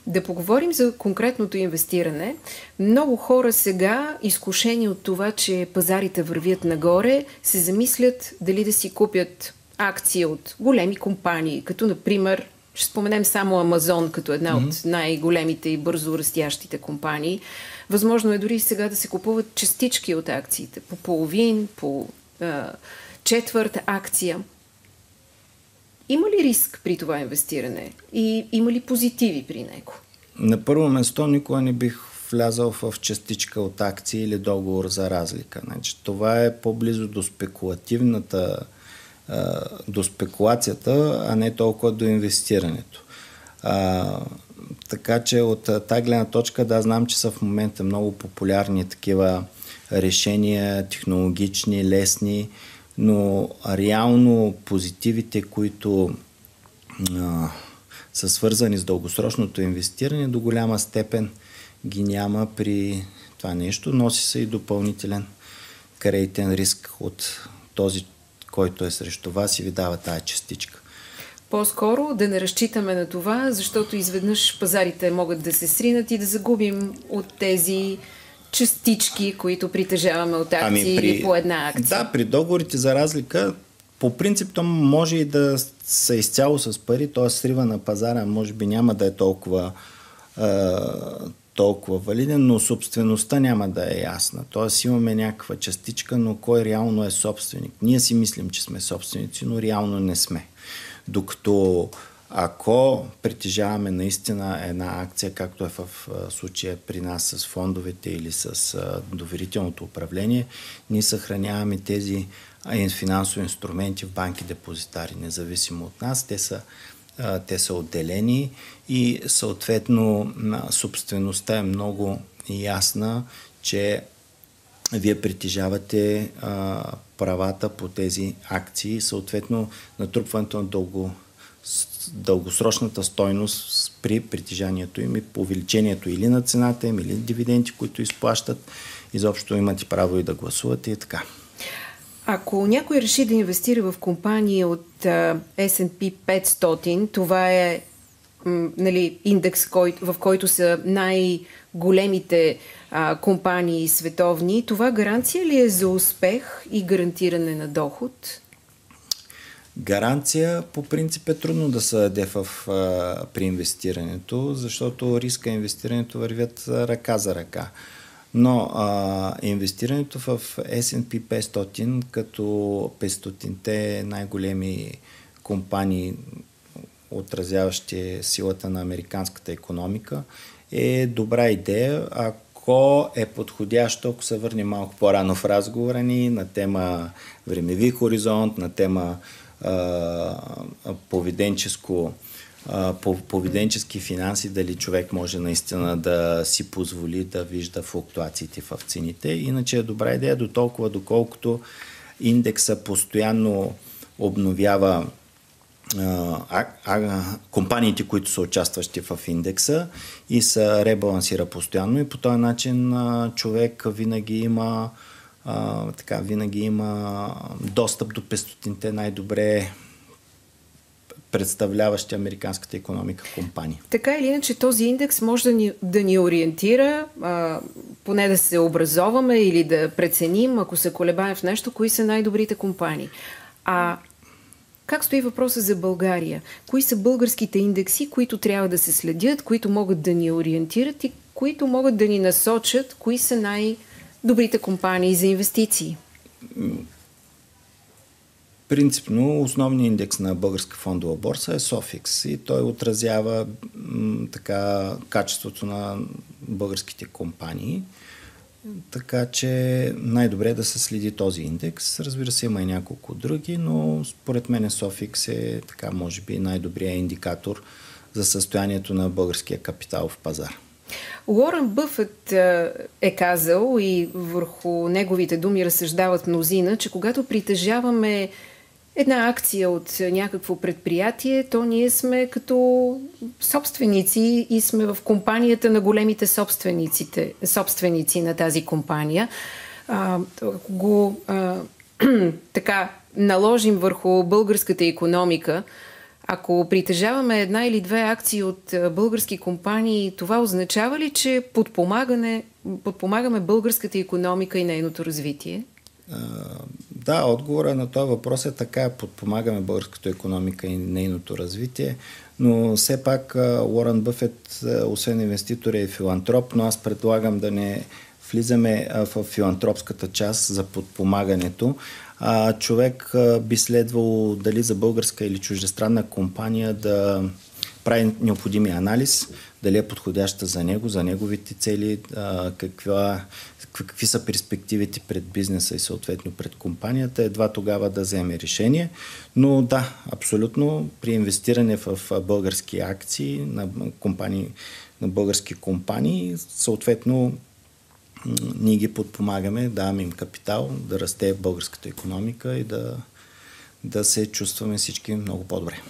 Да поговорим за конкретното инвестиране. Много хора сега, изкушени от това, че пазарите вървят нагоре, се замислят дали да си купят акции от големи компании, като например, ще споменем само Амазон като една от най-големите и бързо растящите компании. Възможно е дори сега да се купуват частички от акциите, по половин, по четвърт акция. Има ли риск при това инвестиране и има ли позитиви при него? На първо место никога не бих влязал в частичка от акции или договор за разлика. Значи, това е по-близо до до спекулацията, а не толкова до инвестирането. Така че от тази гледна точка, да, знам, че са в момента много популярни такива решения, технологични, лесни, но реално позитивите, които са свързани с дългосрочното инвестиране, до голяма степен ги няма при това нещо. Носи се и допълнителен кредитен риск от този, който е срещу вас и ви дава тая частичка. По-скоро да не разчитаме на това, защото изведнъж пазарите могат да се сринат и да загубим от тези частички, които притежаваме от акции или по една акция. Да, при договорите за разлика, по принцип, то може и да са изцяло с пари, т.е. срива на пазара може би няма да е толкова валиден, но собствеността няма да е ясна. Т.е. имаме някаква частичка, но кой реално е собственик? Ние си мислим, че сме собственици, но реално не сме. Докато ако притежаваме наистина една акция, както е в случая при нас с фондовете или с доверителното управление, ние съхраняваме тези финансови инструменти в банки депозитари, независимо от нас. Те са отделени и съответно собствеността е много ясна, че вие притежавате правата по тези акции, съответно натрупването на дългосрочната стойност при притежанието им и увеличението или на цената им, или дивиденти, които изплащат. Изобщо имате право и да гласувате и така. Ако някой реши да инвестира в компании от S&P 500, това е индекс, в който са най-големите компании световни, това гаранция ли е за успех и гарантиране на доход? Гаранция по принцип е трудно да се даде при инвестирането, защото риска и инвестирането вървят ръка за ръка. Но инвестирането в S&P 500 като 500-те най-големи компании, отразяващи силата на американската икономика, е добра идея, ако е подходящо, ако се върнем малко по-рано в разговора ни на тема времеви хоризонт, на тема поведенчески финанси, дали човек може наистина да си позволи да вижда флуктуациите в цените. Иначе е добра идея до толкова, доколкото индекса постоянно обновява компаниите, които са участващи в индекса и се ребалансира постоянно и по този начин човек винаги има достъп до 500-те най-добре представляващи американската икономика компания. Така или иначе този индекс може да ни ориентира, поне да се образоваме или да преценим, ако се колебаем в нещо, кои са най-добрите компании. Как стои въпроса за България? Кои са българските индекси, които трябва да се следят, които могат да ни ориентират и които могат да ни насочат, кои са най-добрите компании за инвестиции? Принципно основният индекс на българска фондова борса е SOFIX и той отразява качеството на българските компании. Така че най-добре е да се следи този индекс. Разбира се, има и няколко други, но според мен SOFIX е може би най-добрият индикатор за състоянието на българския капиталов пазар. Уорън Бъфет е казал и върху неговите думи разсъждават мнозина, че когато притежаваме една акция от някакво предприятие, то ние сме като собственици и сме в компанията на големите собственици на тази компания. Ако го наложим върху българската икономика, Ако притежаваме една или две акции от български компании, това означава ли, че подпомагаме българската икономика и нейното развитие? Да, отговора на този въпрос е така. Подпомагаме българската икономика и нейното развитие, но все пак Уорън Бъфет, освен инвеститор, е филантроп, но аз предлагам да не влизаме в филантропската част за подпомагането. Човек би следвало дали за българска или чуждестранна компания да прави необходимия анализ, дали е подходяща за него, за неговите цели, какви са перспективите пред бизнеса и съответно пред компанията, едва тогава да вземе решение. Но да, абсолютно при инвестиране в български акции на български компании, съответно ние ги подпомагаме, даваме им капитал, да расте българската икономика и да се чувстваме всички много по-добре.